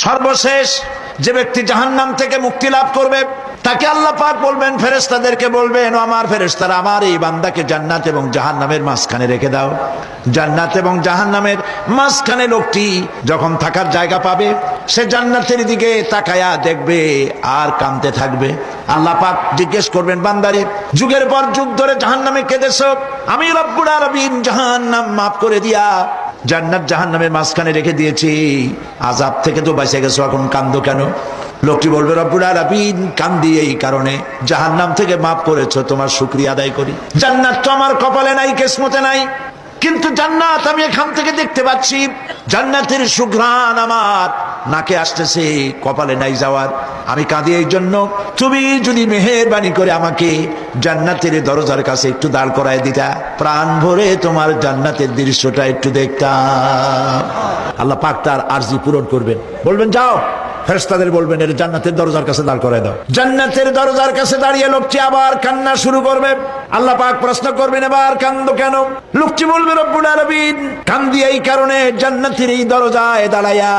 সর্বশেষ যে ব্যক্তি জাহান্নাম থেকে মুক্তি লাভ করবে তাকে আল্লাহ পাক বলবেন, ফেরেশতাদেরকে বলবেন, ও আমার ফেরেশতারা, আমার এই বান্দাকে জান্নাত এবং জাহান্নামের মাঝখানে রেখে দাও। জান্নাত এবং জাহান্নামের মাঝখানে লোকটি যখন থাকার জায়গা পাবে, সে জান্নাতের দিকে তাকায়া দেখবে আর কাঁদতে থাকবে। আল্লাহ পাক জিজ্ঞেস করবেন, বান্দারে, যুগের পর যুগ ধরে জাহান্নামে কেঁদেছো, আমি রব্বুল আলামিন জাহান্নাম মাফ করে দিয়া জান্নাত জাহান্নামের মাঝখানে রেখে দিয়েছি, আযাব থেকে তো বেঁচে গেছো, এখন কান্দো কেন? লোকটি বলবে, রব্বুল আলামিন কান্দি এই কারণে, জাহান্নাম থেকে মাফ করেছো, তোমার শুকরিয়া আদায় করি। জান্নাত তো আমার কপালে নাই, কিসমতে নাই, কিন্তু জান্নাত আমি এখান থেকে দেখতে পাচ্ছি, জান্নাতের সুঘ্রাণ আমার নাকে আসতেছে, কপালে নাই যাওয়ার। আমি কাঁদি এই জন্য, তুমি যদি মেহেরবানি করে আমাকে জান্নাতের দরজার কাছে একটু দাঁড় করায় দিতা, প্রাণ ভরে তোমার জান্নাতের দৃশ্যটা একটু দেখতাম। আল্লাহ পাক তার আরজি পূরণ করবেন, বলবেন যাও, ফেরেশতাদের বলবেন এর জান্নাতের দরজার কাছে দাঁড় করায় দাও। জান্নাতের দরজার কাছে দাঁড়িয়ে লোকটি আবার কান্না শুরু করবে। আল্লাহ পাক প্রশ্ন করবেন, এবার কান্দো কেন? লোকটি বলবে, রব্বুল আলামিন কান্দি এই কারণে, জান্নাতের এই দরজায় দাঁড়ায়া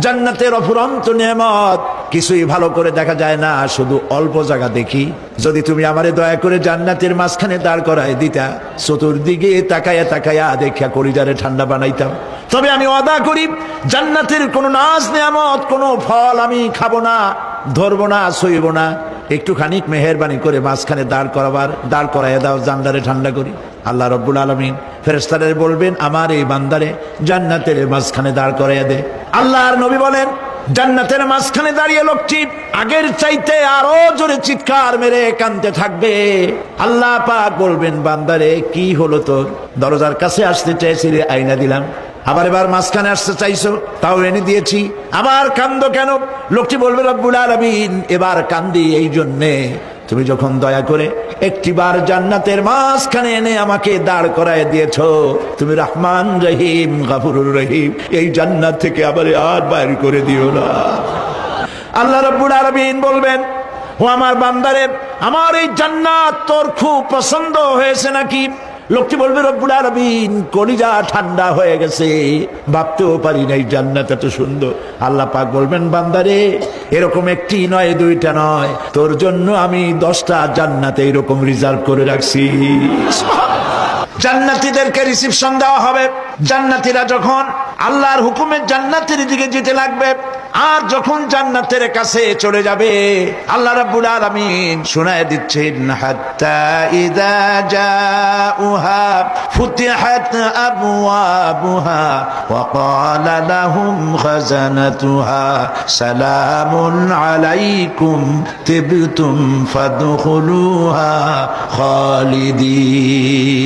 জান্নাতের অফুরন্ত নেয়ামত কিছুই ভালো করে দেখা যায় না, শুধু অল্প জায়গা দেখি। যদি তুমি আমারে দয়া করে জান্নাতের মাঝখানে দাঁড় করায় দিতা, চতুর্দিকে তাকায়া তাকায়া দেখিয়া কলিজারে ঠান্ডা বানাইতাম। তবে আমি ওয়াদা করি, জান্নাতের কোনো নাজ নেয়ামত, কোনো ফল আমি খাবো না, ধরবো না, সইব না। একটুখানি মেহেরবানি করে মাঝখানে দাঁড় করাইয়া দাও, জান্নারে ঠান্ডা করি। আল্লাহ রব্বুল আলামিন ফেরেশতাদের বলবেন, আমার এই বান্দারে জান্নাতের মাঝখানে দাঁড় করাইয়া দে। আল্লাহর নবী বলেন, জান্নাতের মাঝখানে দাঁড়িয়ে লোকটি আগের চাইতে আরো জোরে চিৎকার মেরে কাঁদতে থাকবে। আল্লাহ পাক বলবেন, বান্দারে কি হলো তোর? দরজার কাছে আসতে চাইছিলে, আইনা দিলাম। আবার এবার মাঝখানে আসতে চাইছো, তাও এনে দিয়েছি, আবার কান্দো কেন? লোকটি বলবে, রব্বুল আলামিন এবার কান্দি এই জন্যে, তুমি যখন দয়া করে একটিবার জান্নাতের মাঝখানে এনে আমাকে দাঁড় করায় দিয়েছো, তুমি রহমান রহিম গফুরুর রহিম, এই জান্নাত থেকে আবার আর বাইর করে দিও না। আল্লাহ রাব্বুল আলামিন বলবেন, ও আমার বান্দারে, আমার এই জান্নাত তোর খুব পছন্দ হয়েছে নাকি? লোকটি বলবে, রব্বুল আলামিন কলিজা ঠান্ডা হয়ে গেছে, ভাবতেও পারি নাই জান্নাত এত সুন্দর। আল্লাহ পাক বলবেন, বান্দারে, এরকম একটি নয়, দুইটা নয়, তোর জন্য আমি 10টা জান্নাত এইরকম রিজার্ভ করে রাখছি। জান্নাতীদেরকে রিসিপশন দেওয়া হবে। জান্নাতীরা যখন আল্লাহর হুকুমে জান্নাতের দিকে যেতে লাগবে, আর যখন জান্নাতের কাছে চলে যাবে, আল্লাহ রাব্বুল আলামিন শোনায় দিচ্ছেন, হাত্তা ইযা জাউহা ফুতিহাত আবওয়াবুহা ওয়া ক্বালা লাহুম খাজানাতুহা সালামুন আলাইকুম তিবতুম ফাদখুলুহা খালিদিন।